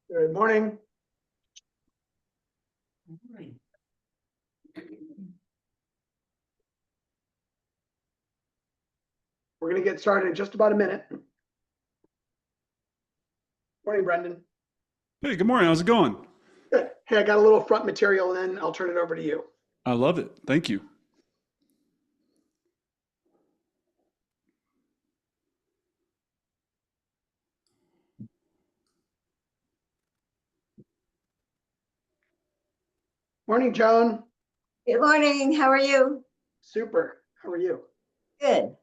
Good morning. We're going to get started in just about a minute. Morning, Brendan. Hey, good morning. How's it going? Good. Hey, I got a little front material and then I'll turn it over to you. I love it. Thank you. Morning, Joan. Good morning. How are you? Super. How are you? Good.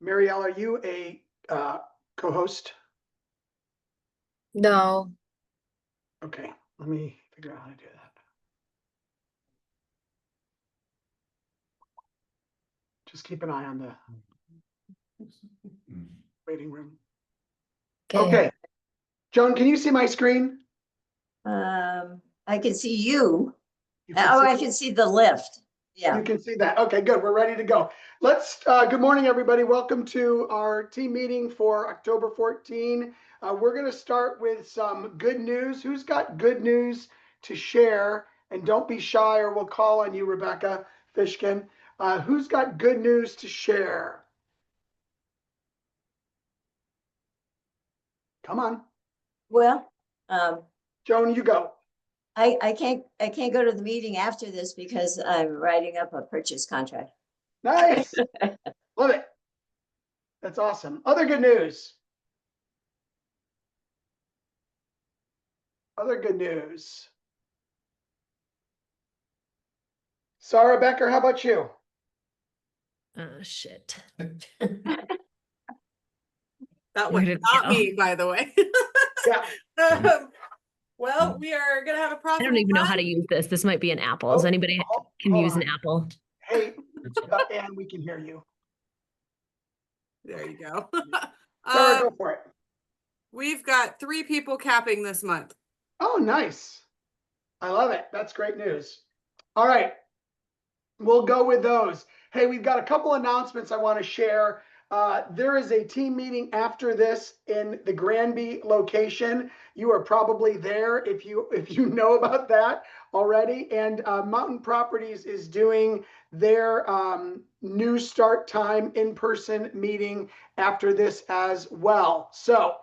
Marielle, are you a co-host? No. Okay, let me figure out how to do that. Just keep an eye on the waiting room. Okay. Joan, can you see my screen? I can see you. You can Oh, see- I can see the lift. Yeah. You can see that. Okay, good. We're ready to go. Let's, good morning, everybody. Welcome to our team meeting for October 14. We're going to start with some good news. Who's got good news to share? And don't be shy or we'll call on you, Rebecca Fishkin. Who's got good news to share? Come on. Well, Joan, you go. I can't go to the meeting after this because I'm writing up a purchase contract. Nice. Love it. That's awesome. Other good news. Other good news. Sarah Becker, how about you? Oh, shit. That Where was did it not go? me, by the way. Yeah. Well, we are gonna have a I profitable don't even know how time. to use this. This might be an Apple. Does anybody can hold use an on. Apple? Hey, and we can hear you. There you go. Sarah, go for it. We've got 3 people capping this month. Oh, nice. I love it. That's great news. All right. We'll go with those. Hey, we've got a couple announcements I want to share. There is a team meeting after this in the Granby location. You are probably there if you know about that already. And Mountain Properties is doing their new start time in-person meeting after this as well. So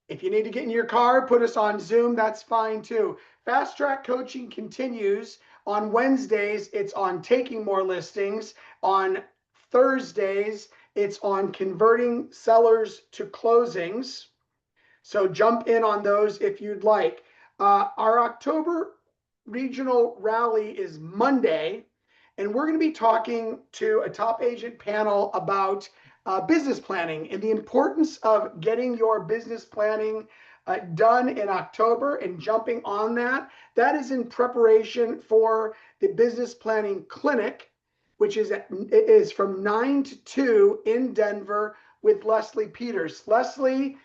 if you need to get in your car, put us on Zoom, that's fine too. Fast Track Coaching continues. On Wednesdays, it's on taking more listings. On Thursdays, it's on converting sellers to closings. So jump in on those if you'd like. Our October regional rally is Monday, and we're going to be talking to a top agent panel about business planning and the importance of getting your business planning done in October and jumping on that. That is in preparation for the business planning clinic, which is from 9 to 2 in Denver with Leslie Peters. Leslie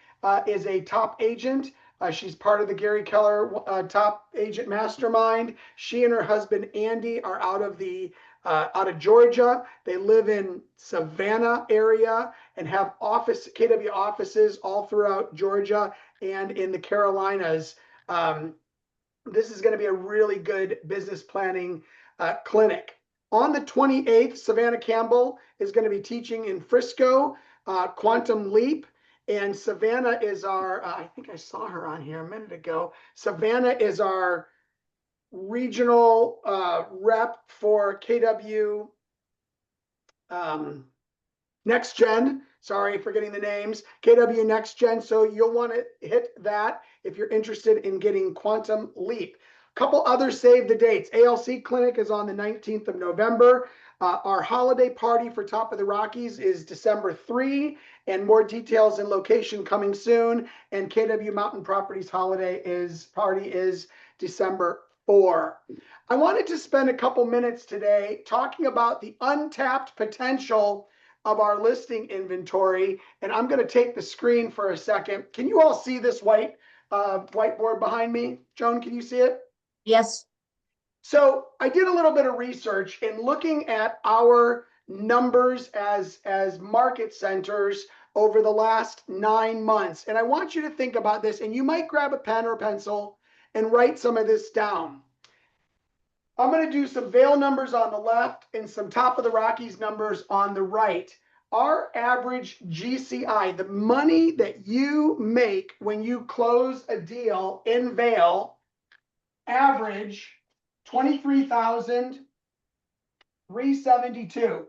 is a top agent. She's part of the Gary Keller top agent mastermind. She and her husband Andy are out of Georgia. They live in Savannah area and have KW offices all throughout Georgia and in the Carolinas. This is going to be a really good business planning clinic. On the 28th, Savannah Campbell is going to be teaching in Frisco, Quantum Leap. And Savannah is our, I think I saw her on here a minute ago. Savannah is our regional rep for KW Next Gen. Sorry for getting the names. KW Next Gen. So you'll want to hit that if you're interested in getting Quantum Leap. Couple other save the dates. ALC Clinic is on the 19th of November. Our holiday party for Top of the Rockies is December 3, and more details and location coming soon. And KW Mountain Properties party is December 4. I wanted to spend a couple minutes today talking about the untapped potential of our listing inventory. And I'm going to take the screen for a second. Can you all see this whiteboard behind me? Joan, can you see it? Yes. So I did a little bit of research in looking at our numbers as market centers over the last 9 months. And I want you to think about this, and you might grab a pen or pencil and write some of this down. I'm going to do some Vail numbers on the left and some Top of the Rockies numbers on the right. Our average GCI, the money that you make when you close a deal in Vail, average $23,372.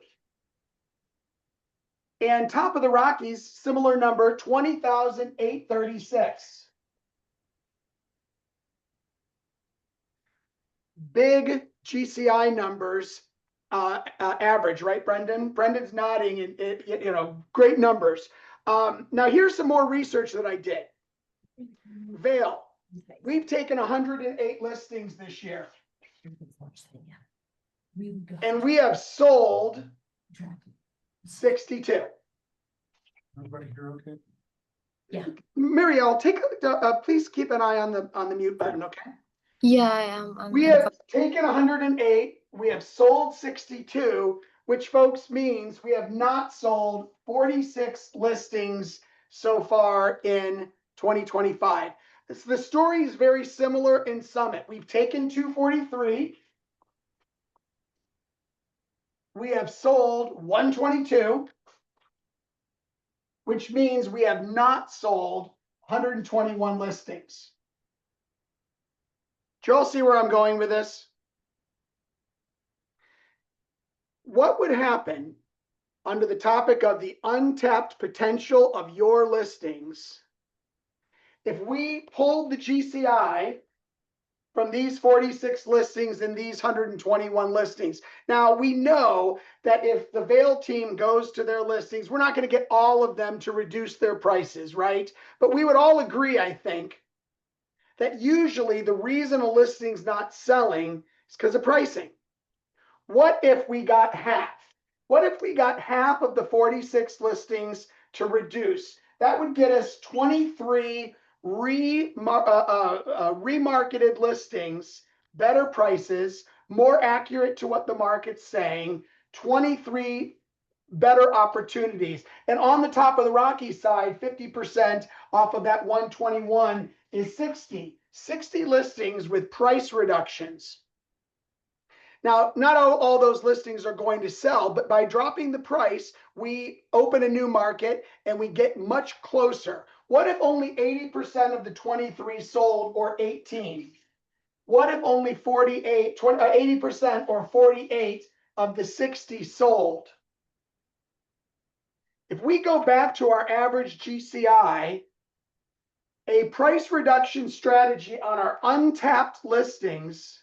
And Top of the Rockies, similar number, $20,836. Big GCI numbers, average, right, Brendan? Brendan's nodding, and great numbers. Now here's some more research that I did. Vail, we've taken 108 listings this year, and we have sold 62. Everybody here okay? Yeah. Marielle, please keep an eye on the mute button, okay? Yeah, I am. We have taken 108, we have sold 62, which folks means we have not sold 46 listings so far in 2025. The story is very similar in Summit. We've taken 243. We have sold 122, which means we have not sold 121 listings. Do you all see where I'm going with this? What would happen under the topic of the untapped potential of your listings if we pulled the GCI from these 46 listings and these 121 listings? Now, we know that if the Vail team goes to their listings, we're not going to get all of them to reduce their prices, right? But we would all agree, I think, that usually the reason a listing's not selling is because of pricing. What if we got half? What if we got half of the 46 listings to reduce? That would get us 23 remarketed listings, better prices, more accurate to what the market's saying, 23 better opportunities. And on the Top of the Rockies side, 50% off of that 121 is 60 listings with price reductions. Now, not all those listings are going to sell, but by dropping the price, we open a new market and we get much closer. What if only 80% of the 23 sold, or 18? What if only 80% or 48 of the 60 sold? If we go back to our average GCI, a price reduction strategy on our untapped listings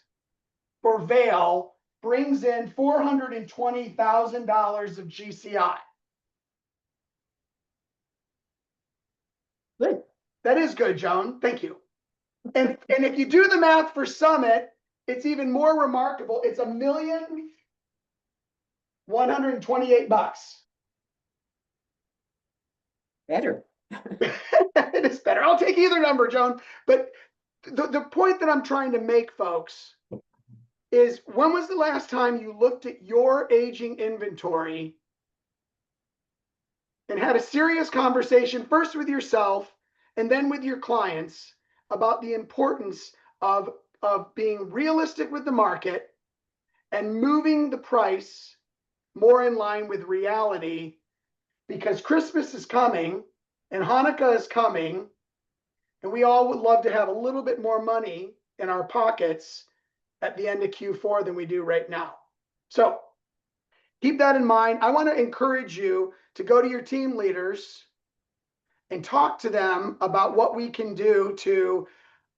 for Vail brings in $420,000 of GCI. Good. That is good, Joan. Thank you. And if you do the math for Summit, it's even more remarkable. It's $1,128,000. Better. It is better. I'll take either number, Joan. But the point that I'm trying to make, folks, is when was the last time you looked at your aging inventory and had a serious conversation, first with yourself and then with your clients, about the importance of being realistic with the market and moving the price more in line with reality? Because Christmas is coming and Hanukkah is coming, and we all would love to have a little bit more money in our pockets at the end of Q4 than we do right now. So keep that in mind. I want to encourage you to go to your team leaders and talk to them about what we can do to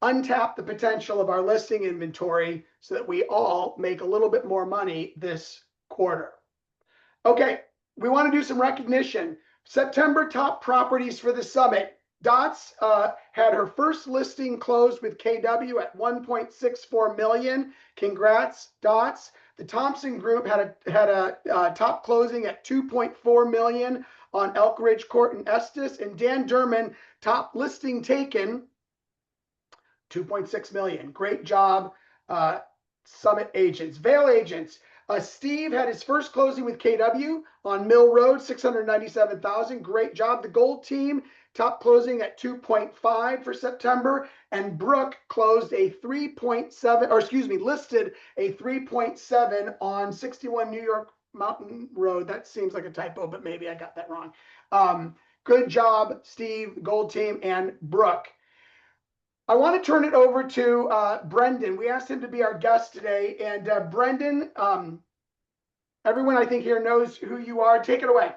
untap the potential of our listing inventory so that we all make a little bit more money this quarter. Okay, we want to do some recognition. September top properties for the Summit. Dots had her first listing closed with KW at 1.64 million. Congrats, Dots. The Thompson Group had a top closing at 2.4 million on Elk Ridge Court in Estes, and Dan Derman top listing taken 2.6 million. Great job, Summit agents. Vail agents. Steve had his first closing with KW on Mill Road, 697,000. Great job. The Gold team top closing at 2.5 for September, and Brooke closed a 3.7, or excuse me, listed a 3.7 on 61 New York Mountain Road. That seems like a typo, but maybe I got that wrong. Good job, Steve, Gold team, and Brooke. I want to turn it over to Brendan. We asked him to be our guest today, and Brendan, everyone I think here knows who you are. Take it away.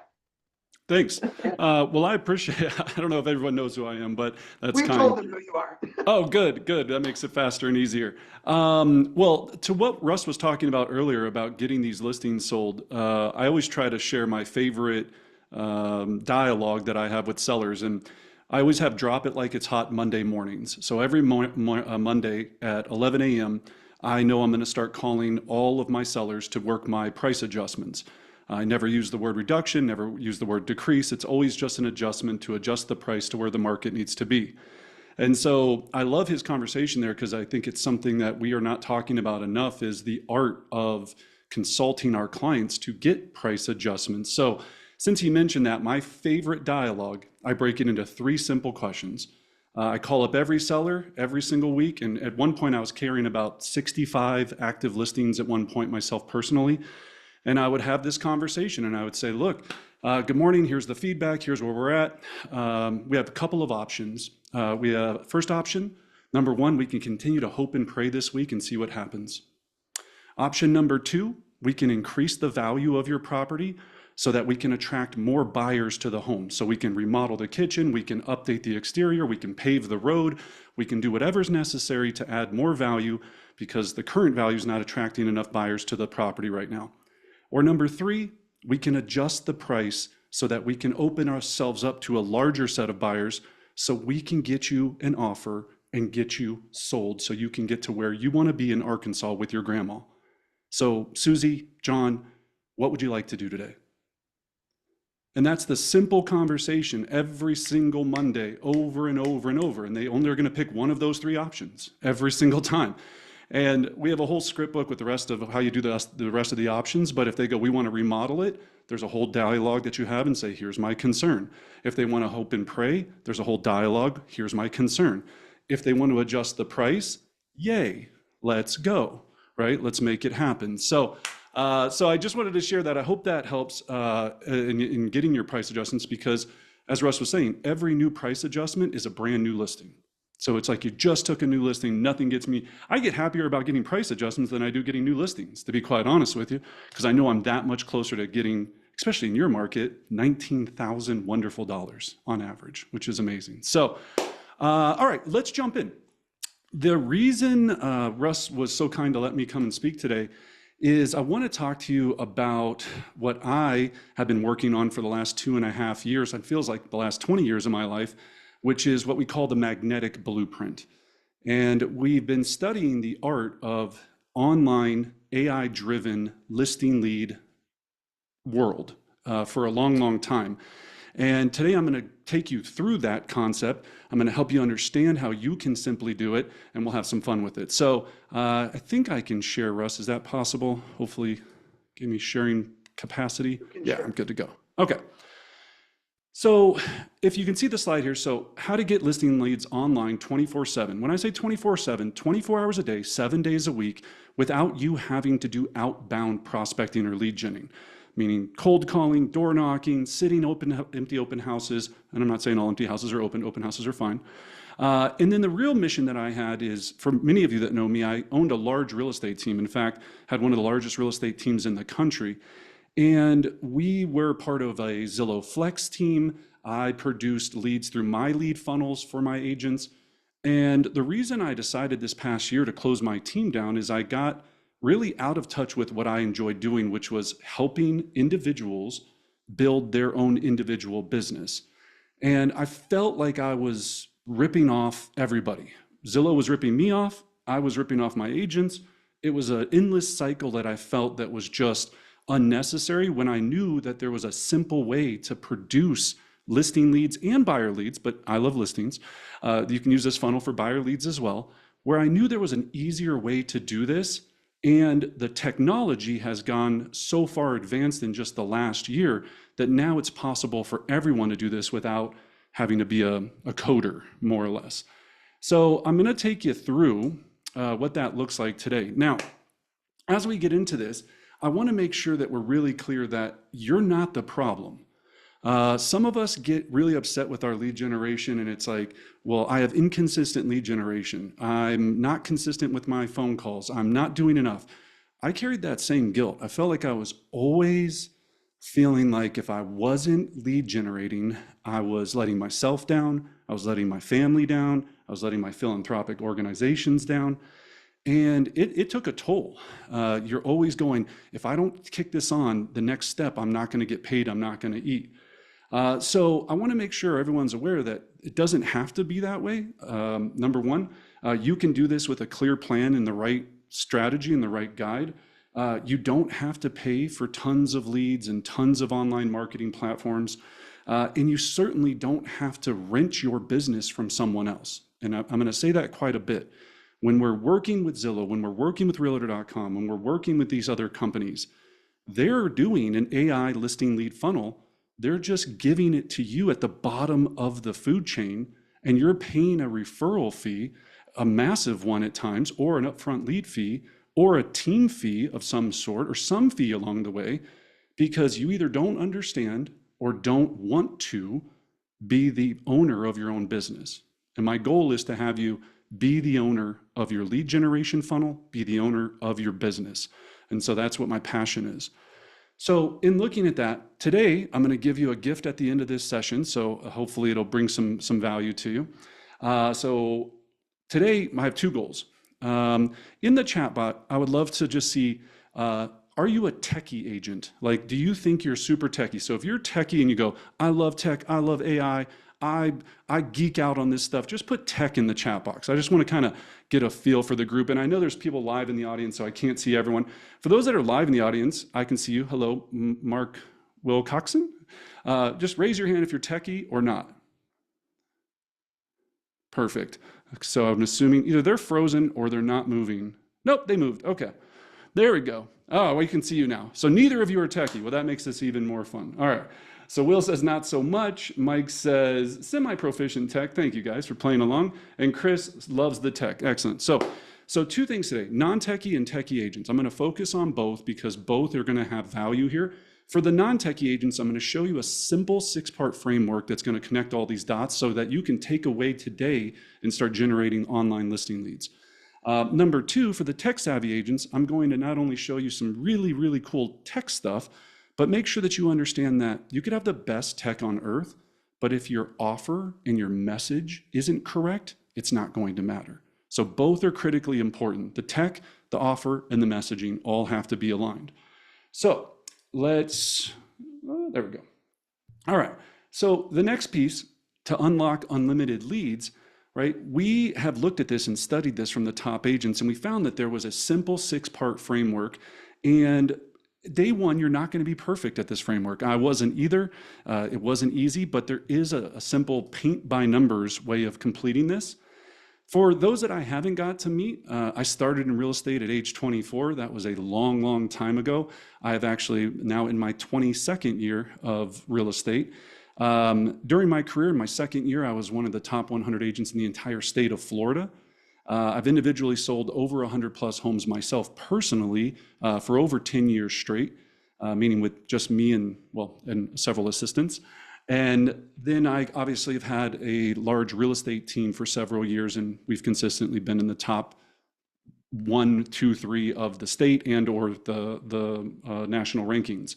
Thanks. Well, I appreciate it. I don't know if everyone knows who I am, but that's We kind. told them who you are. Oh, good, good. That makes it faster and easier. Well, to what Russ was talking about earlier about getting these listings sold, I always try to share my favorite dialogue that I have with sellers, and I always have drop it like it's hot Monday mornings. So every Monday at 11 a.m., I know I'm going to start calling all of my sellers to work my price adjustments. I never use the word reduction, never use the word decrease. It's always just an adjustment to adjust the price to where the market needs to be. And so I love his conversation there because I think it's something that we are not talking about enough, is the art of consulting our clients to get price adjustments. So since he mentioned that, my favorite dialogue, I break it into 3 simple questions. I call up every seller every single week. And at one point I was carrying about 65 active listings at one point myself personally. And I would have this conversation and I would say, look, good morning, here's the feedback, here's where we're at. We have a couple of options. We have first option, number 1, we can continue to hope and pray this week and see what happens. Option number 2, we can increase the value of your property so that we can attract more buyers to the home. So we can remodel the kitchen, we can update the exterior, we can pave the road, we can do whatever's necessary to add more value because the current value is not attracting enough buyers to the property right now. Or number 3, we can adjust the price so that we can open ourselves up to a larger set of buyers so we can get you an offer and get you sold so you can get to where you want to be in Arkansas with your grandma. So Susie, John, what would you like to do today? And that's the simple conversation every single Monday over and over and over. And they only are going to pick one of those 3 options every single time. And we have a whole script book with the rest of how you do the rest of the options. But if they go, we want to remodel it, there's a whole dialogue that you have and say, here's my concern. If they want to hope and pray, there's a whole dialogue, here's my concern. If they want to adjust the price, yay, let's go, right? Let's make it happen. So I just wanted to share that. I hope that helps in getting your price adjustments because, as Russ was saying, every new price adjustment is a brand new listing. So it's like you just took a new listing, nothing gets me. I get happier about getting price adjustments than I do getting new listings, to be quite honest with you, because I know I'm that much closer to getting, especially in your market, $19,000 wonderful dollars on average, which is amazing. So, all right, let's jump in. The reason Russ was so kind to let me come and speak today is I want to talk to you about what I have been working on for the last 2.5 years. It feels like the last 20 years of my life, which is what we call the magnetic blueprint. And we've been studying the art of online AI-driven listing lead world for a long, long time. And today I'm going to take you through that concept. I'm going to help you understand how you can simply do it, and we'll have some fun with it. So I think I can share, Russ. Is that possible? Hopefully, give me sharing capacity. Yeah, share. I'm good to go. Okay. So if you can see the slide here, so how to get listing leads online 24/7. When I say 24/7, 24 hours a day, 7 days a week, without you having to do outbound prospecting or lead genning, meaning cold calling, door knocking, sitting empty open houses. And I'm not saying all empty houses are open houses are fine. And then the real mission that I had is, for many of you that know me, I owned a large real estate team. In fact, had one of the largest real estate teams in the country. And we were part of a Zillow Flex team. I produced leads through my lead funnels for my agents. And the reason I decided this past year to close my team down is I got really out of touch with what I enjoyed doing, which was helping individuals build their own individual business. And I felt like I was ripping off everybody. Zillow was ripping me off. I was ripping off my agents. It was an endless cycle that I felt that was just unnecessary when I knew that there was a simple way to produce listing leads and buyer leads, but I love listings. You can use this funnel for buyer leads as well, where I knew there was an easier way to do this. And the technology has gone so far advanced in just the last year that now it's possible for everyone to do this without having to be a coder, more or less. So I'm going to take you through what that looks like today. Now, as we get into this, I want to make sure that we're really clear that you're not the problem. Some of us get really upset with our lead generation, and it's like, well, I have inconsistent lead generation. I'm not consistent with my phone calls. I'm not doing enough. I carried that same guilt. I felt like I was always feeling like if I wasn't lead generating, I was letting myself down. I was letting my family down. I was letting my philanthropic organizations down. And it took a toll. You're always going, if I don't kick this on, the next step, I'm not going to get paid. I'm not going to eat. So I want to make sure everyone's aware that it doesn't have to be that way. Number one, you can do this with a clear plan and the right strategy and the right guide. You don't have to pay for tons of leads and tons of online marketing platforms. And you certainly don't have to rent your business from someone else. And I'm going to say that quite a bit. When we're working with Zillow, when we're working with Realtor.com, when we're working with these other companies, they're doing an AI listing lead funnel. They're just giving it to you at the bottom of the food chain, and you're paying a referral fee, a massive one at times, or an upfront lead fee, or a team fee of some sort, or some fee along the way, because you either don't understand or don't want to be the owner of your own business. And my goal is to have you be the owner of your lead generation funnel, be the owner of your business. And so that's what my passion is. So in looking at that, today, I'm going to give you a gift at the end of this session. So hopefully it'll bring some value to you. So today I have two goals. In the chatbot, I would love to just see, are you a techie agent? Like, do you think you're super techie? So if you're techie and you go, I love tech, I love AI, I geek out on this stuff, just put tech in the chat box. I just want to kind of get a feel for the group. And I know there's people live in the audience, so I can't see everyone. For those that are live in the audience, I can see you. Hello, Mark Wilcoxon. Just raise your hand if you're techie or not. Perfect. So I'm assuming either they're frozen or they're not moving. Nope, they moved. Okay. There we go. Oh, we can see you now. So neither of you are techie. Well, that makes this even more fun. All right. So Will says not so much. Mike says semi-proficient tech. Thank you guys for playing along. And Chris loves the tech. Excellent. So two things today, non-techie and techie agents. I'm going to focus on both because both are going to have value here. For the non-techie agents, I'm going to show you a simple 6-part framework that's going to connect all these dots so that you can take away today and start generating online listing leads. Number two, for the tech-savvy agents, I'm going to not only show you some really, really cool tech stuff, but make sure that you understand that you could have the best tech on earth, but if your offer and your message isn't correct, it's not going to matter. So both are critically important. The tech, the offer, and the messaging all have to be aligned. So there we go. All right. So the next piece, to unlock unlimited leads, right? We have looked at this and studied this from the top agents, and we found that there was a simple 6-part framework. And day one, you're not going to be perfect at this framework. I wasn't either. It wasn't easy, but there is a simple paint by numbers way of completing this. For those that I haven't got to meet, I started in real estate at age 24. That was a long, long time ago. I have actually now in my 22nd year of real estate. During my career, in my second year, I was one of the top 100 agents in the entire state of Florida. I've individually sold over 100 plus homes myself personally for over 10 years straight, meaning with just me and several assistants. And then I obviously have had a large real estate team for several years, and we've consistently been in the top 1, 2, 3 of the state and or the national rankings.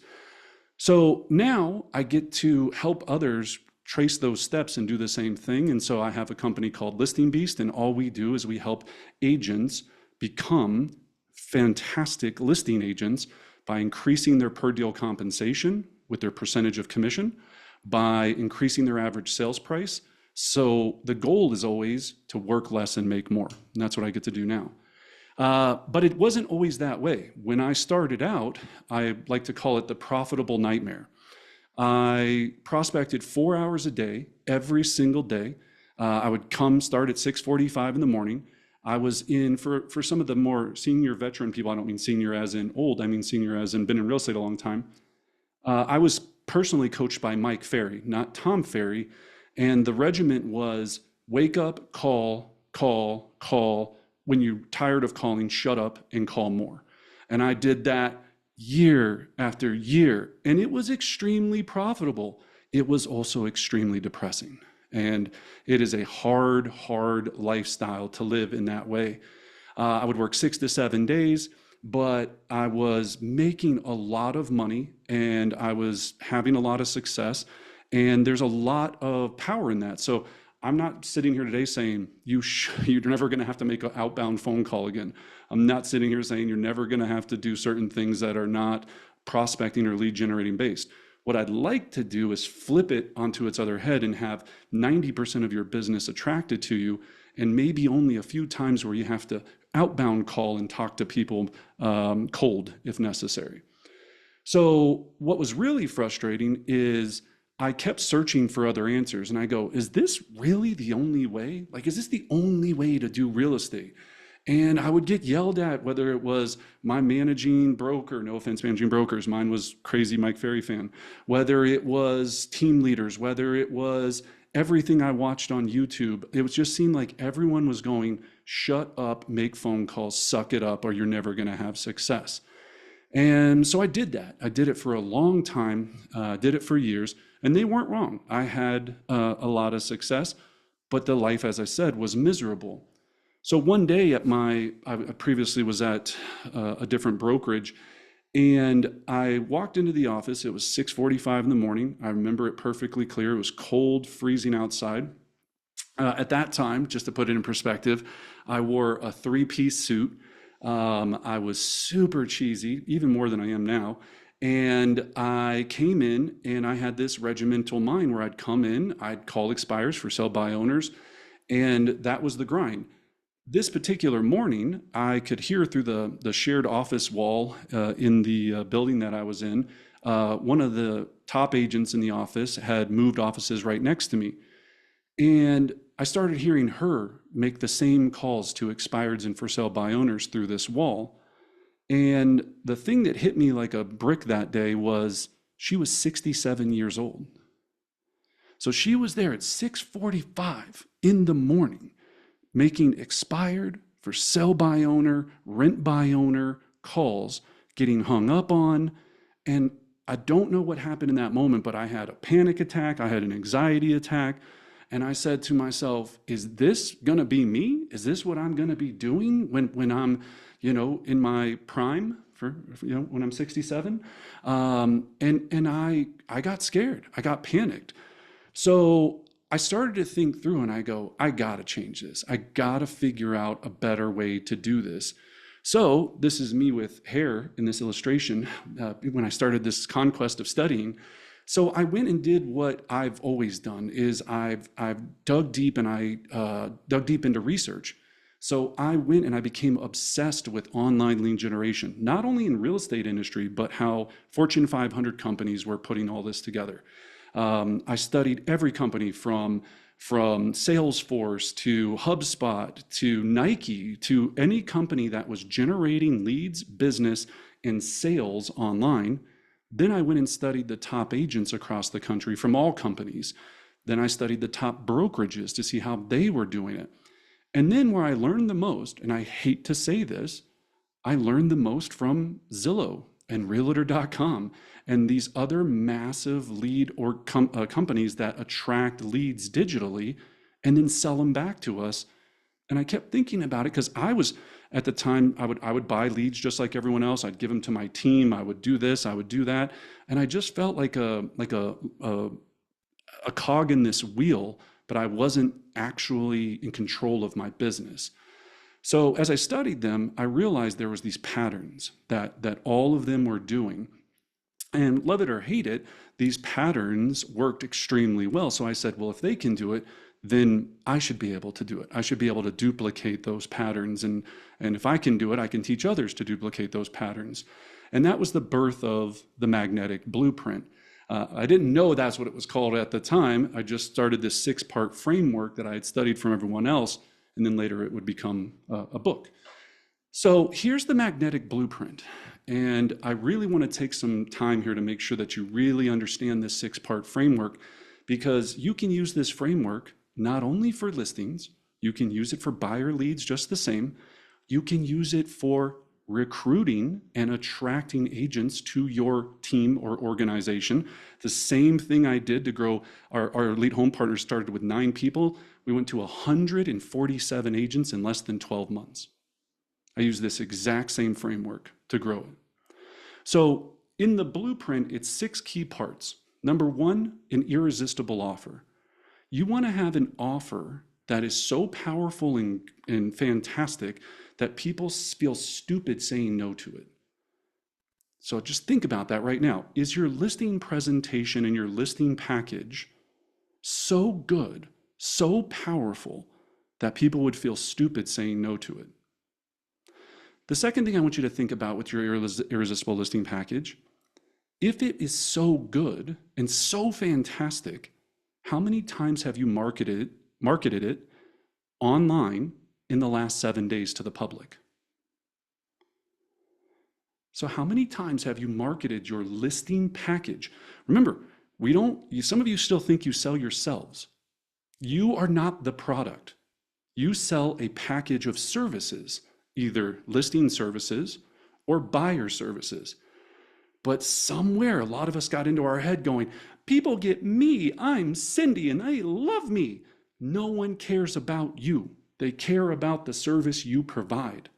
So now I get to help others trace those steps and do the same thing. And so I have a company called Listing Beast, and all we do is we help agents become fantastic listing agents by increasing their per deal compensation with their percentage of commission, by increasing their average sales price. So the goal is always to work less and make more. And that's what I get to do now. But it wasn't always that way. When I started out, I like to call it the profitable nightmare. I prospected 4 hours a day, every single day. I would start at 6:45 in the morning. I was in, for some of the more senior veteran people, I don't mean senior as in old, I mean senior as in been in real estate a long time. I was personally coached by Mike Ferry, not Tom Ferry. And the regiment was wake up, call, call, call. When you're tired of calling, shut up and call more. And I did that year after year, and it was extremely profitable. It was also extremely depressing. And it is a hard, hard lifestyle to live in that way. I would work 6 to 7 days, but I was making a lot of money and I was having a lot of success. And there's a lot of power in that. So I'm not sitting here today saying you're never going to have to make an outbound phone call again. I'm not sitting here saying you're never going to have to do certain things that are not prospecting or lead generating based. What I'd like to do is flip it onto its other head and have 90% of your business attracted to you, and maybe only a few times where you have to outbound call and talk to people cold if necessary. So what was really frustrating is I kept searching for other answers, and I go, is this really the only way? Like, is this the only way to do real estate? And I would get yelled at, whether it was my managing broker, no offense, managing brokers, mine was crazy Mike Ferry fan, whether it was team leaders, whether it was everything I watched on YouTube. It was just seemed like everyone was going, shut up, make phone calls, suck it up, or you're never going to have success. And so I did that. I did it for a long time, did it for years, and they weren't wrong. I had a lot of success, but the life, as I said, was miserable. So one day I previously was at a different brokerage, and I walked into the office. It was 6:45 in the morning. I remember it perfectly clear. It was cold, freezing outside. At that time, just to put it in perspective, I wore a 3-piece suit. I was super cheesy, even more than I am now. And I came in and I had this regimental mind where I'd come in, I'd call expires for sell by owners, and that was the grind. This particular morning, I could hear through the shared office wall in the building that I was in. One of the top agents in the office had moved offices right next to me. And I started hearing her make the same calls to expireds and for sale by owners through this wall. And the thing that hit me like a brick that day was she was 67 years old. So she was there at 6:45 in the morning, making expired, for sell by owner, rent by owner calls, getting hung up on. And I don't know what happened in that moment, but I had a panic attack. I had an anxiety attack. And I said to myself, is this going to be me? Is this what I'm going to be doing when I'm, in my prime when I'm 67? And I got scared. I got panicked. So I started to think through and I go, I got to change this. I got to figure out a better way to do this. So this is me with hair in this illustration when I started this conquest of studying. So I went and did what I've always done is I've dug deep and I dug deep into research. So I went and I became obsessed with online lead generation, not only in real estate industry, but how Fortune 500 companies were putting all this together. I studied every company from Salesforce to HubSpot to Nike to any company that was generating leads, business, and sales online. Then I went and studied the top agents across the country from all companies. Then I studied the top brokerages to see how they were doing it. And then where I learned the most, and I hate to say this, I learned the most from Zillow and Realtor.com and these other massive lead or companies that attract leads digitally and then sell them back to us. And I kept thinking about it because I was, at the time, I would buy leads just like everyone else. I'd give them to my team. I would do this, I would do that. And I just felt like a cog in this wheel, but I wasn't actually in control of my business. So as I studied them, I realized there was these patterns that all of them were doing. And love it or hate it, these patterns worked extremely well. So I said, well, if they can do it, then I should be able to do it. I should be able to duplicate those patterns. And if I can do it, I can teach others to duplicate those patterns. And that was the birth of the magnetic blueprint. I didn't know that's what it was called at the time. I just started this 6-part framework that I had studied from everyone else. And then later it would become a book. So here's the magnetic blueprint. And I really want to take some time here to make sure that you really understand this 6-part framework, because you can use this framework not only for listings, you can use it for buyer leads just the same. You can use it for recruiting and attracting agents to your team or organization. The same thing I did to grow our Elite Home Partners started with 9 people. We went to 147 agents in less than 12 months. I use this exact same framework to grow it. So in the blueprint, it's 6 key parts. Number 1, an irresistible offer. You want to have an offer that is so powerful and fantastic that people feel stupid saying no to it. So just think about that right now. Is your listing presentation and your listing package so good, so powerful that people would feel stupid saying no to it? The second thing I want you to think about with your irresistible listing package, if it is so good and so fantastic, how many times have you marketed it online in the last 7 days to the public? So how many times have you marketed your listing package? Remember, some of you still think you sell yourselves. You are not the product. You sell a package of services, either listing services or buyer services. But somewhere a lot of us got into our head going, people get me, I'm Cindy, and they love me. No one cares about you. They care about the service you provide.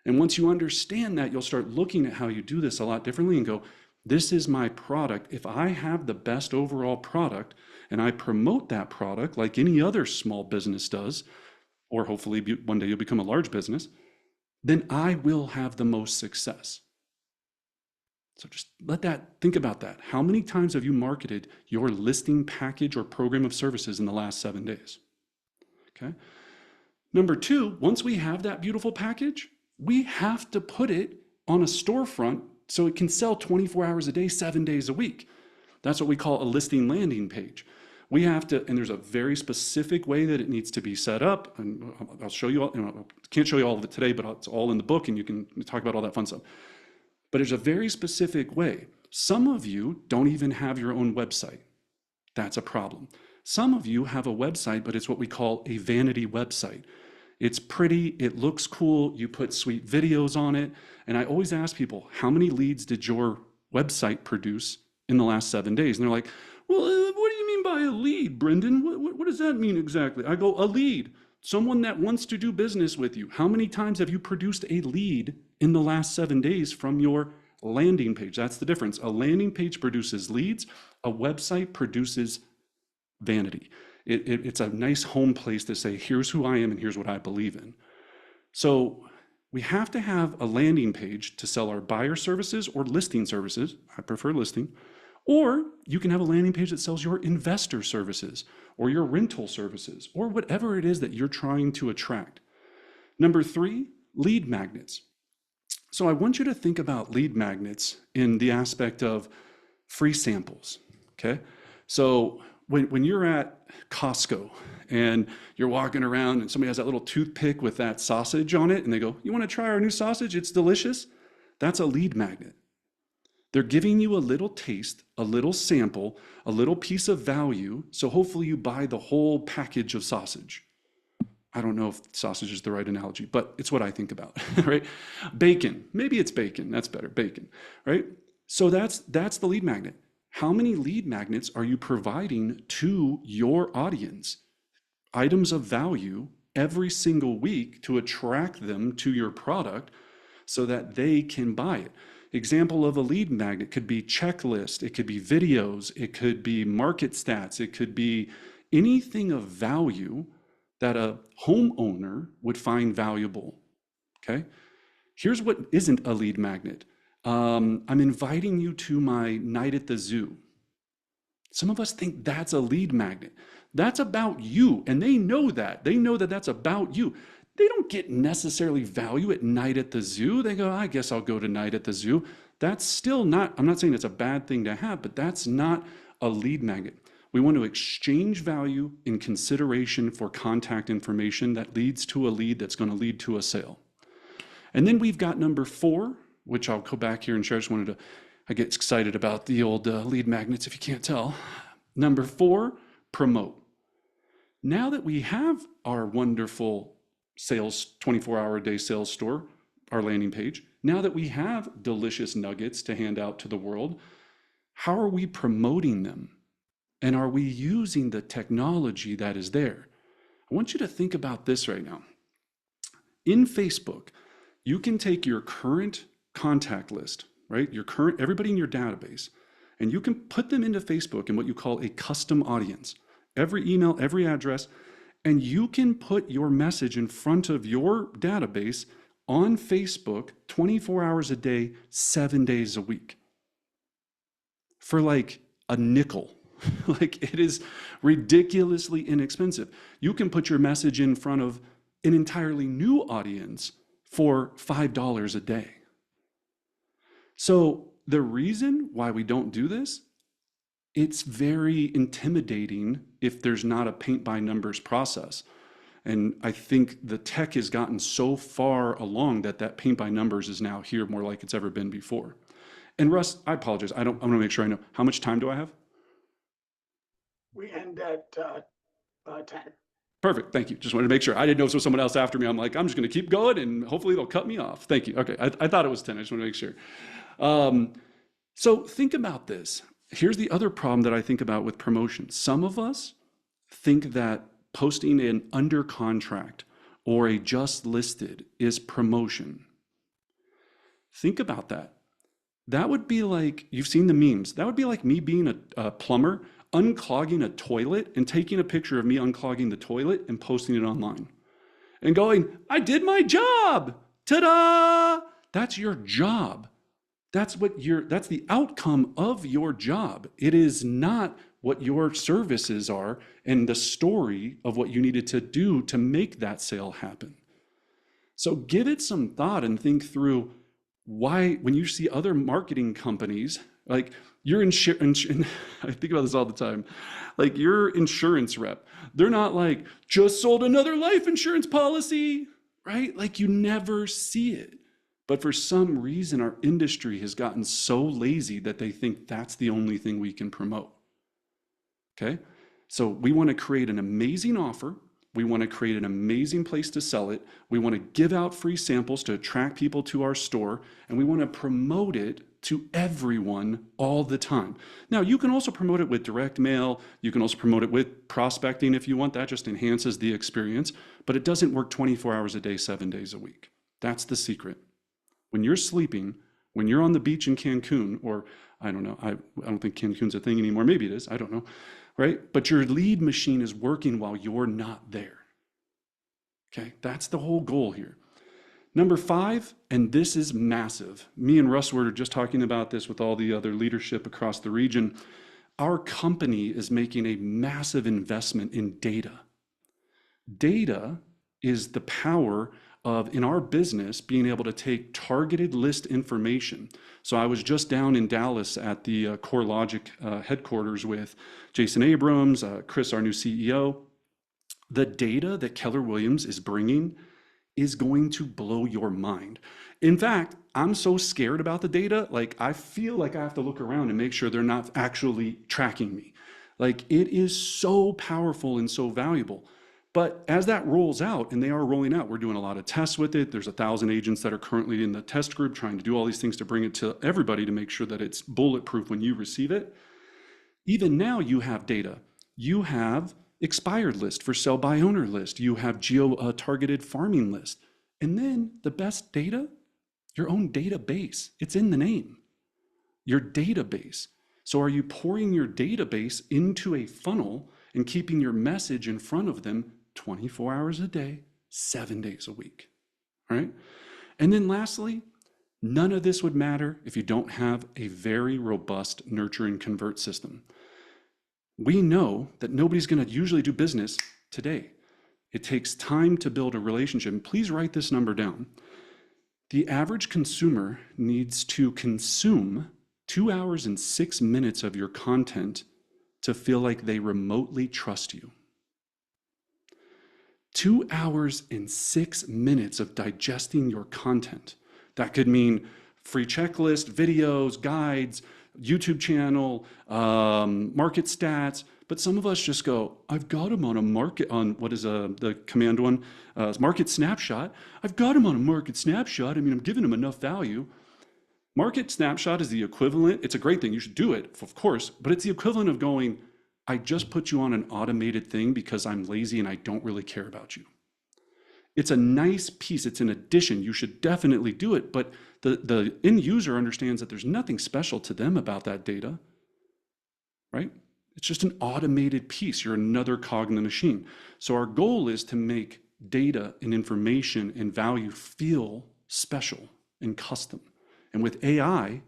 And once you understand that, you'll start looking at how you do this a lot differently and go, this is my product. If I have the best overall product and I promote that product like any other small business does, or hopefully one day you'll become a large business, then I will have the most success. So just think about that. How many times have you marketed your listing package or program of services in the last 7 days? Okay. Number 2, once we have that beautiful package, we have to put it on a storefront so it can sell 24 hours a day, 7 days a week. That's what we call a listing landing page. We have to, and there's a very specific way that it needs to be set up. And I'll show you all, I can't show you all of it today, but it's all in the book and you can talk about all that fun stuff. But there's a very specific way. Some of you don't even have your own website. That's a problem. Some of you have a website, but it's what we call a vanity website. It's pretty, it looks cool, you put sweet videos on it. And I always ask people, how many leads did your website produce in the last 7 days? And they're like, well, what do you mean by a lead, Brendan? What does that mean exactly? I go, a lead, someone that wants to do business with you. How many times have you produced a lead in the last 7 days from your landing page? That's the difference. A landing page produces leads, a website produces vanity. It's a nice home place to say, here's who I am and here's what I believe in. So we have to have a landing page to sell our buyer services or listing services. I prefer listing. Or you can have a landing page that sells your investor services or your rental services or whatever it is that you're trying to attract. Number 3, lead magnets. So I want you to think about lead magnets in the aspect of free samples, okay? So when you're at Costco and you're walking around and somebody has that little toothpick with that sausage on it and they go, you want to try our new sausage? It's delicious. That's a lead magnet. They're giving you a little taste, a little sample, a little piece of value. So hopefully you buy the whole package of sausage. I don't know if sausage is the right analogy, but it's what I think about, right? Bacon, maybe it's bacon, that's better, bacon, right? So that's the lead magnet. How many lead magnets are you providing to your audience? Items of value every single week to attract them to your product so that they can buy it. Example of a lead magnet could be checklist, it could be videos, it could be market stats, it could be anything of value that a homeowner would find valuable, okay? Here's what isn't a lead magnet. I'm inviting you to my night at the zoo. Some of us think that's a lead magnet. That's about you, and they know that. They know that that's about you. They don't get necessarily value at night at the zoo. They go, I guess I'll go to night at the zoo. That's still not, I'm not saying it's a bad thing to have, but that's not a lead magnet. We want to exchange value in consideration for contact information that leads to a lead that's going to lead to a sale. And then we've got number 4, which I'll go back here and share. I just wanted to, I get excited about the old lead magnets if you can't tell. Number 4, promote. Now that we have our wonderful sales, 24-hour-a-day sales store, our landing page, now that we have delicious nuggets to hand out to the world, how are we promoting them? And are we using the technology that is there? I want you to think about this right now. In Facebook, you can take your current contact list, right? Your current, everybody in your database, and you can put them into Facebook in what you call a custom audience. Every email, every address, and you can put your message in front of your database on Facebook 24 hours a day, 7 days a week for like a nickel. Like, it is ridiculously inexpensive. You can put your message in front of an entirely new audience for $5 a day. So the reason why we don't do this, it's very intimidating if there's not a paint by numbers process. And I think the tech has gotten so far along that that paint by numbers is now here more like it's ever been before. And Russ, I apologize. I want to make sure I know. How much time do I have? We end at 10. Perfect. Thank you. Just wanted to make sure. I didn't know if there was someone else after me. I'm like, I'm just going to keep going and hopefully they'll cut me off. Thank you. Okay. I thought it was 10. I just want to make sure. So think about this. Here's the other problem that I think about with promotion. Some of us think that posting an under contract or a just listed is promotion. Think about that. That would be like, you've seen the memes. That would be like me being a plumber, unclogging a toilet and taking a picture of me unclogging the toilet and posting it online and going, I did my job. Ta-da! That's your job. That's the outcome of your job. It is not what your services are and the story of what you needed to do to make that sale happen. So give it some thought and think through why, when you see other marketing companies, like your insurance, I think about this all the time, like your insurance rep, they're not like, just sold another life insurance policy, right? Like you never see it. But for some reason, our industry has gotten so lazy that they think that's the only thing we can promote. Okay? So we want to create an amazing offer. We want to create an amazing place to sell it. We want to give out free samples to attract people to our store. And we want to promote it to everyone all the time. Now, you can also promote it with direct mail. You can also promote it with prospecting if you want. That just enhances the experience. But it doesn't work 24 hours a day, 7 days a week. That's the secret. When you're sleeping, when you're on the beach in Cancun, or I don't know, I don't think Cancun's a thing anymore. Maybe it is, I don't know, right? But your lead machine is working while you're not there. Okay, that's the whole goal here. Number 5, and this is massive. Me and Russ were just talking about this with all the other leadership across the region. Our company is making a massive investment in data. Data is the power of, in our business, being able to take targeted list information. So I was just down in Dallas at the CoreLogic headquarters with Jason Abrams, Chris, our new CEO. The data that Keller Williams is bringing is going to blow your mind. In fact, I'm so scared about the data, like I feel like I have to look around and make sure they're not actually tracking me. Like it is so powerful and so valuable. But as that rolls out, and they are rolling out, we're doing a lot of tests with it. There's 1,000 agents that are currently in the test group trying to do all these things to bring it to everybody to make sure that it's bulletproof when you receive it. Even now you have data. You have expired list for sell by owner list. You have geo-targeted farming list. And then the best data, your own database. It's in the name, your database. So are you pouring your database into a funnel and keeping your message in front of them 24 hours a day, 7 days a week, all right? And then lastly, None of this would matter if you don't have a very robust nurture and convert system. We know that nobody's going to usually do business today. It takes time to build a relationship. And please write this number down. The average consumer needs to consume 2 hours and 6 minutes of your content to feel like they remotely trust you. 2 hours and 6 minutes of digesting your content. That could mean free checklist, videos, guides, YouTube channel, market stats. But some of us just go, I've got them on a market, on what is the command one? Market snapshot. I've got them on a market snapshot. I mean, I'm giving them enough value. Market snapshot is the equivalent. It's a great thing. You should do it, of course, but it's the equivalent of going, I just put you on an automated thing because I'm lazy and I don't really care about you. It's a nice piece. It's an addition. You should definitely do it, but the end user understands that there's nothing special to them about that data, right? It's just an automated piece. You're another cog in the machine. So our goal is to make data and information and value feel special and custom. And with AI,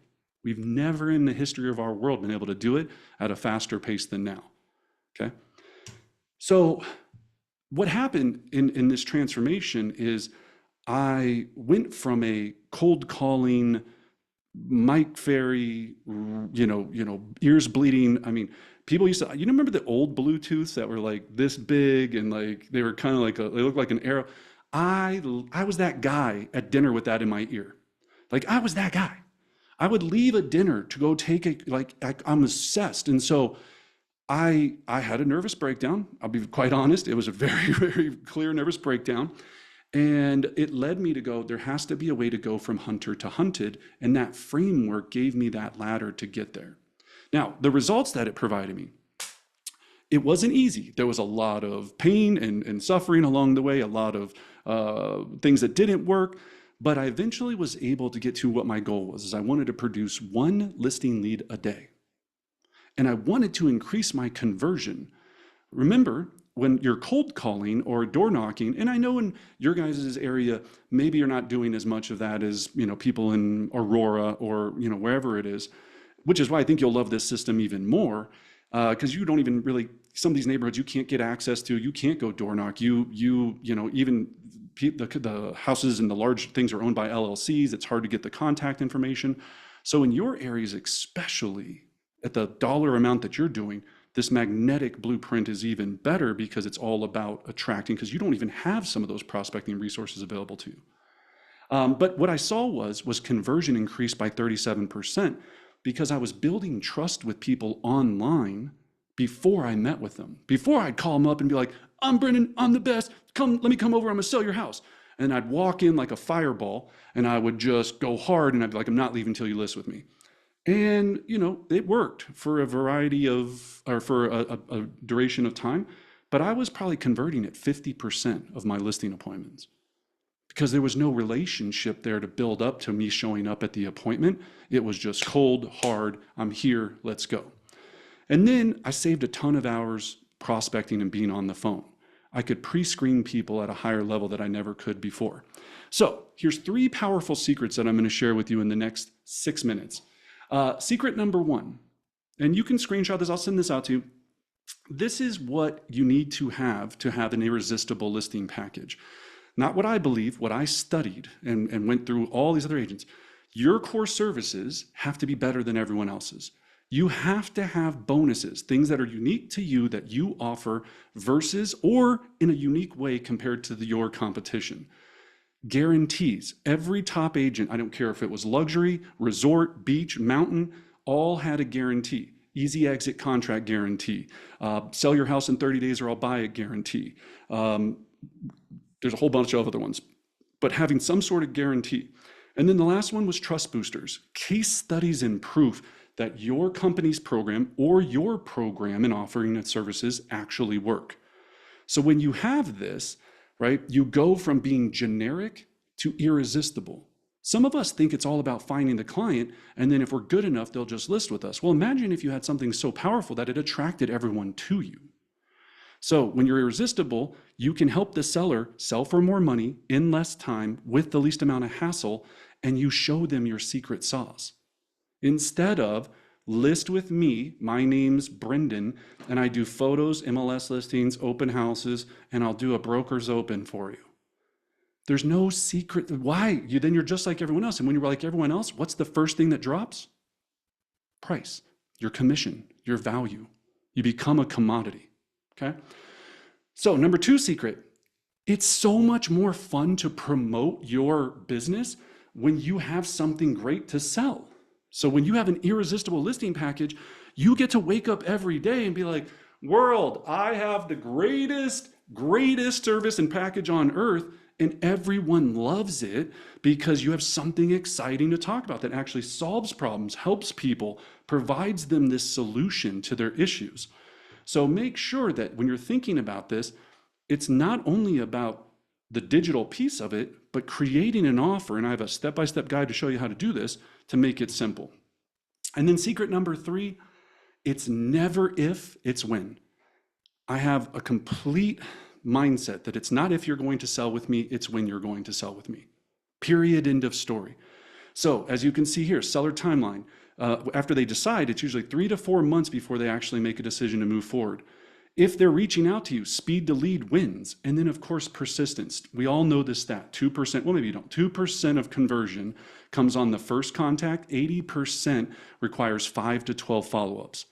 we've never in the history of our world been able to do it at a faster pace than now, okay? So what happened in this transformation is I went from a cold calling, mic fairy, ears bleeding. I mean, people used to, remember the old Bluetooths that were like this big and like, they were kind of like, they looked like an arrow. I was that guy at dinner with that in my ear. Like I was that guy. I would leave a dinner to go take I'm obsessed. And so I had a nervous breakdown. I'll be quite honest. It was a very, very clear nervous breakdown. And it led me to go, there has to be a way to go from hunter to hunted. And that framework gave me that ladder to get there. Now, the results that it provided me, it wasn't easy. There was a lot of pain and suffering along the way, a lot of things that didn't work. But I eventually was able to get to what my goal was, is I wanted to produce 1 listing lead a day. And I wanted to increase my conversion. Remember, when you're cold calling or door knocking, and I know in your guys' area, maybe you're not doing as much of that as people in Aurora or wherever it is, which is why I think you'll love this system even more, because you don't even really, some of these neighborhoods you can't get access to, you can't go door knock, even the houses and the large things are owned by LLCs. It's hard to get the contact information. So in your areas, especially at the dollar amount that you're doing, this magnetic blueprint is even better because it's all about attracting, because you don't even have some of those prospecting resources available to you. But what I saw was conversion increased by 37% because I was building trust with people online before I met with them. Before I'd call them up and be like, I'm Brendan, I'm the best. Let me come over, I'm gonna sell your house. And I'd walk in like a fireball and I would just go hard and I'd be like, I'm not leaving until you list with me. And it worked for a variety of, or for a duration of time, but I was probably converting at 50% of my listing appointments because there was no relationship there to build up to me showing up at the appointment. It was just cold, hard, I'm here, let's go. And then I saved a ton of hours prospecting and being on the phone. I could pre-screen people at a higher level that I never could before. So here's 3 powerful secrets that I'm going to share with you in the next 6 minutes. Secret number 1, and you can screenshot this, I'll send this out to you. This is what you need to have an irresistible listing package. Not what I believe, what I studied and went through all these other agents. Your core services have to be better than everyone else's. You have to have bonuses, things that are unique to you that you offer versus or in a unique way compared to your competition. Guarantees. Every top agent, I don't care if it was luxury, resort, beach, mountain, all had a guarantee. Easy exit contract guarantee. Sell your house in 30 days or I'll buy it guarantee. There's a whole bunch of other ones, but having some sort of guarantee. And then the last one was trust boosters, case studies and proof that your company's program or your program and offering its services actually work. So when you have this, right, you go from being generic to irresistible. Some of us think it's all about finding the client, and then if we're good enough, they'll just list with us. Well, imagine if you had something so powerful that it attracted everyone to you. So when you're irresistible, you can help the seller sell for more money in less time with the least amount of hassle, and you show them your secret sauce. Instead of list with me, my name's Brendan, and I do photos, MLS listings, open houses, and I'll do a broker's open for you. There's no secret. Why? Then you're just like everyone else. And when you're like everyone else, what's the first thing that drops? Price, your commission, your value. You become a commodity, okay? So number 2 secret, it's so much more fun to promote your business when you have something great to sell. So when you have an irresistible listing package, you get to wake up every day and be like, world, I have the greatest service and package on earth, and everyone loves it because you have something exciting to talk about that actually solves problems, helps people, provides them this solution to their issues. So make sure that when you're thinking about this, it's not only about the digital piece of it, but creating an offer, and I have a step-by-step guide to show you how to do this to make it simple. And then secret number 3, it's never if, it's when. I have a complete mindset that it's not if you're going to sell with me, it's when you're going to sell with me. Period, end of story. So as you can see here, seller timeline. After they decide, it's usually 3 to 4 months before they actually make a decision to move forward. If they're reaching out to you, speed to lead wins. And then of course, persistence. We all know this stat, 2%, well maybe you don't, 2% of conversion comes on the first contact, 80% requires 5 to 12 follow-ups.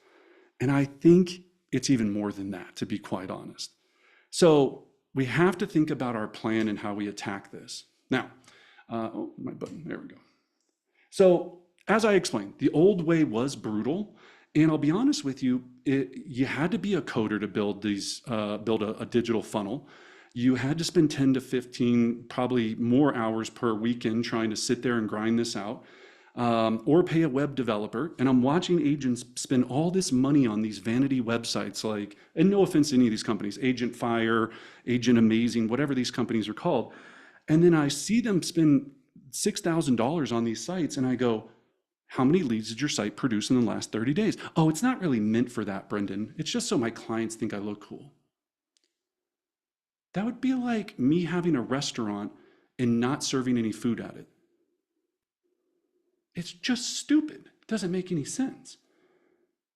And I think it's even more than that, to be quite honest. So we have to think about our plan and how we attack this. Now, oh, my button, there we go. So as I explained, the old way was brutal. And I'll be honest with you, you had to be a coder to build a digital funnel. You had to spend 10 to 15, probably more hours per weekend trying to sit there and grind this out, or pay a web developer. And I'm watching agents spend all this money on these vanity websites like, and no offense to any of these companies, Agent Fire, Agent Amazing, whatever these companies are called. And then I see them spend $6,000 on these sites and I go, how many leads did your site produce in the last 30 days? Oh, it's not really meant for that, Brendan. It's just so my clients think I look cool. That would be like me having a restaurant and not serving any food at it. It's just stupid. It doesn't make any sense.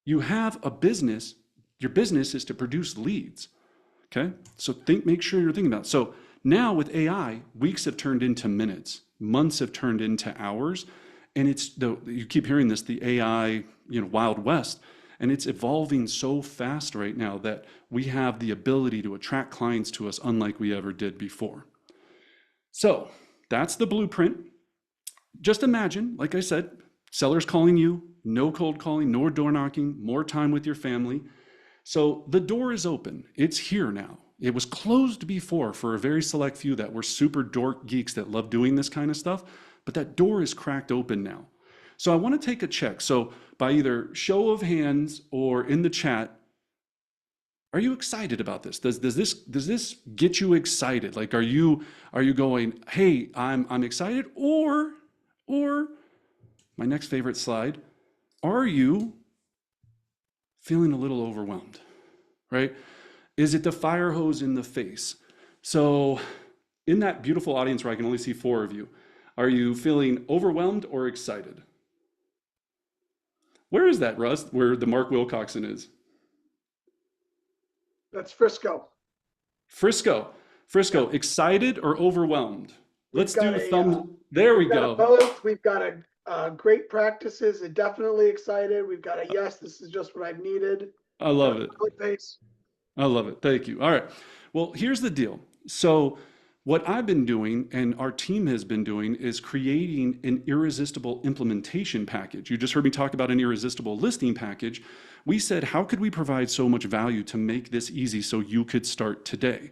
You have a business, your business is to produce leads, okay? So make sure you're thinking about it. So now with AI, weeks have turned into minutes, months have turned into hours. And you keep hearing this, the AI, Wild West, and it's evolving so fast right now that we have the ability to attract clients to us unlike we ever did before. So that's the blueprint. Just imagine, like I said, sellers calling you, no cold calling, no door knocking, more time with your family. So the door is open. It's here now. It was closed before for a very select few that were super dork geeks that love doing this kind of stuff. But that door is cracked open now. So I want to take a check. So by either show of hands or in the chat, are you excited about this? Does this get you excited? Like, are you going, hey, I'm excited? Or my next favorite slide, are you feeling a little overwhelmed, right? Is it the fire hose in the face? So in that beautiful audience where I can only see 4 of you, are you feeling overwhelmed or excited? Where is that, Russ, where the Mark Wilcoxon is? That's Frisco. Frisco, excited or overwhelmed? Let's do thumbs. There we go. Both. We've got a great practices and definitely excited. We've got a yes, this is just what I've needed. I love it. Face. I love it. Thank you. All right. Well, here's the deal. So what I've been doing and our team has been doing is creating an irresistible implementation package. You just heard me talk about an irresistible listing package. We said, how could we provide so much value to make this easy so you could start today?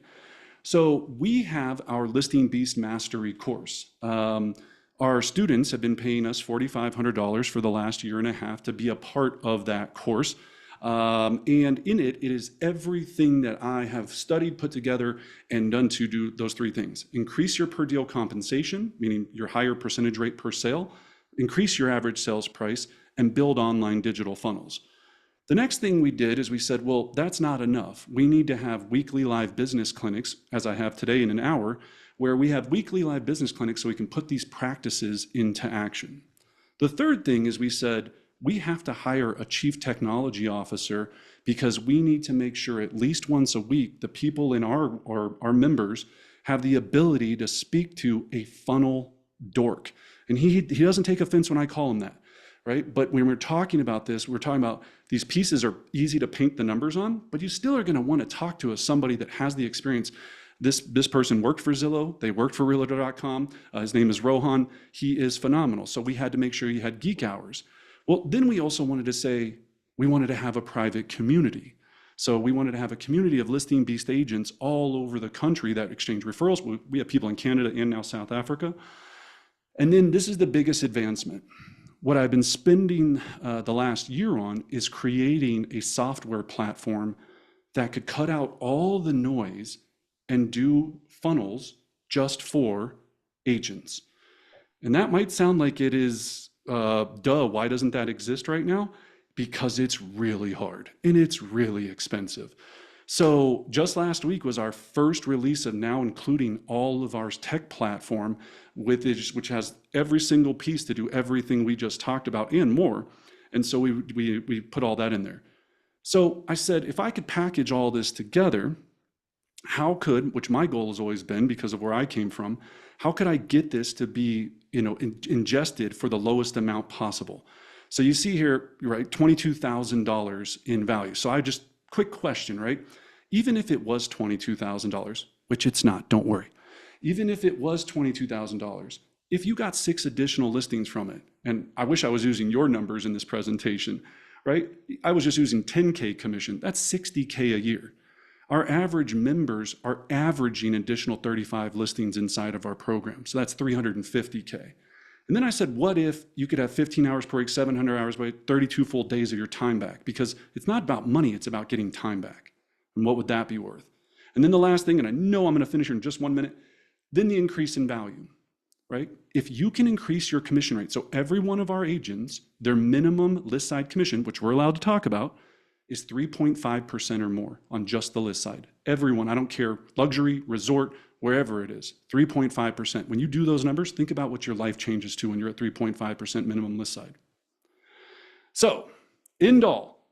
So we have our Listing Beast Mastery course. Our students have been paying us $4,500 for the last year and a half to be a part of that course. And in it is everything that I have studied, put together, and done to do those 3 things. Increase your per deal compensation, meaning your higher percentage rate per sale, increase your average sales price, and build online digital funnels. The next thing we did is we said, well, that's not enough. We need to have weekly live business clinics, as I have today in an hour, where we have weekly live business clinics so we can put these practices into action. The third thing is we said, we have to hire a chief technology officer because we need to make sure at least once a week, the people in our members have the ability to speak to a funnel dork. And he doesn't take offense when I call him that, right? But when we're talking about this, we're talking about these pieces are easy to paint the numbers on, but you still are going to want to talk to somebody that has the experience. This person worked for Zillow. They worked for Realtor.com. His name is Rohan. He is phenomenal. So we had to make sure he had geek hours. Well, then we also wanted to say, we wanted to have a private community. So we wanted to have a community of listing beast agents all over the country that exchange referrals. We have people in Canada and now South Africa. And then this is the biggest advancement. What I've been spending the last year on is creating a software platform that could cut out all the noise and do funnels just for agents. And that might sound like it is, why doesn't that exist right now? Because it's really hard and it's really expensive. So just last week was our first release of now including all of our tech platform, which has every single piece to do everything we just talked about and more. And so we put all that in there. So I said, if I could package all this together, which my goal has always been because of where I came from, how could I get this to be, ingested for the lowest amount possible? So you see here, right, $22,000 in value. So quick question, right? Even if it was $22,000, which it's not, don't worry. Even if it was $22,000, if you got 6 additional listings from it, and I wish I was using your numbers in this presentation, right? I was just using 10K commission, that's 60K a year. Our average members are averaging additional 35 listings inside of our program. So that's 350K. And then I said, what if you could have 15 hours per week, 700 hours per week, 32 full days of your time back? Because it's not about money, it's about getting time back. And what would that be worth? And then the last thing, and I know I'm going to finish here in just 1 minute, then the increase in value, right? If you can increase your commission rate, so every one of our agents, their minimum list side commission, which we're allowed to talk about, is 3.5% or more on just the list side. Everyone, I don't care, luxury, resort, wherever it is, 3.5%. When you do those numbers, think about what your life changes to when you're at 3.5% minimum list side. So, end all,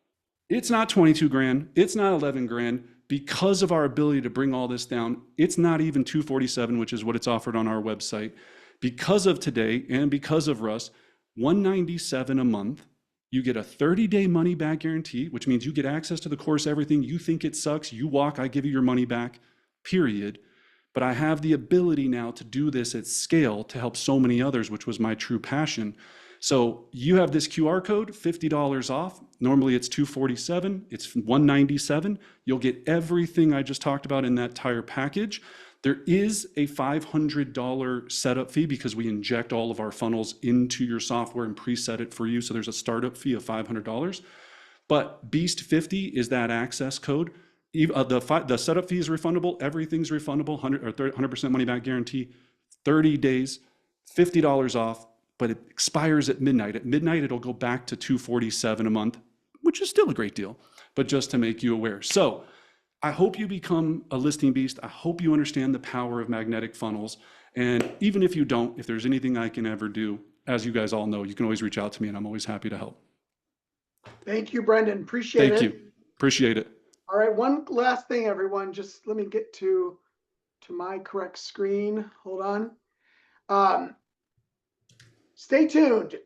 it's not 22 grand, it's not 11 grand. Because of our ability to bring all this down, it's not even 247, which is what it's offered on our website. Because of today and because of Russ, 197 a month. You get a 30-day money back guarantee, which means you get access to the course, everything. You think it sucks, you walk, I give you your money back, period. But I have the ability now to do this at scale to help so many others, which was my true passion. So you have this QR code, $50 off. Normally it's $247, it's $197. You'll get everything I just talked about in that entire package. There is a $500 setup fee because we inject all of our funnels into your software and preset it for you. So there's a startup fee of $500. But Beast 50 is that access code. The setup fee is refundable. Everything's refundable, 100% money back guarantee, 30 days, $50 off, but it expires at midnight. At midnight, it'll go back to $247 a month, which is still a great deal, but just to make you aware. So I hope you become a listing beast. I hope you understand the power of magnetic funnels. And even if you don't, if there's anything I can ever do, as you guys all know, you can always reach out to me and I'm always happy to help. Thank you, Brendan. Appreciate it. Thank you. Appreciate it. All right, one last thing, everyone. Just let me get to my correct screen. Hold on. Stay tuned.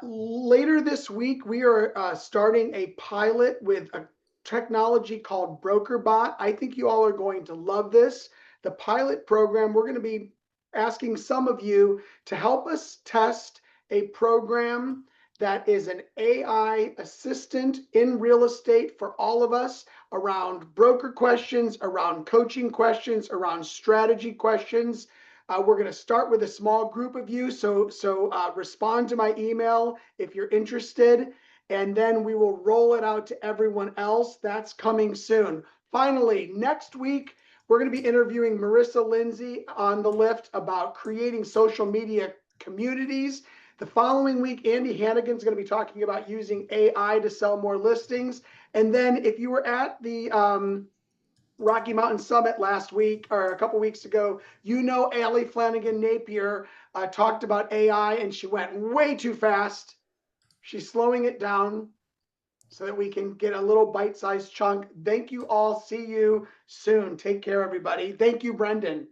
Later this week, we are starting a pilot with a technology called BrokerBot. I think you all are going to love this. The pilot program, we're going to be asking some of you to help us test a program that is an AI assistant in real estate for all of us around broker questions, around coaching questions, around strategy questions. We're going to start with a small group of you. So respond to my email if you're interested, and then we will roll it out to everyone else. That's coming soon. Finally, next week, we're going to be interviewing Marissa Lindsay on the lift about creating social media communities. The following week, Andy Hannigan's going to be talking about using AI to sell more listings. And then if you were at the Rocky Mountain Summit last week or a couple weeks ago. You know, Allie Flanagan Napier talked about AI and she went way too fast. She's slowing it down so that we can get a little bite-sized chunk. Thank you all. See you soon. Take care, everybody. Thank you, Brendan.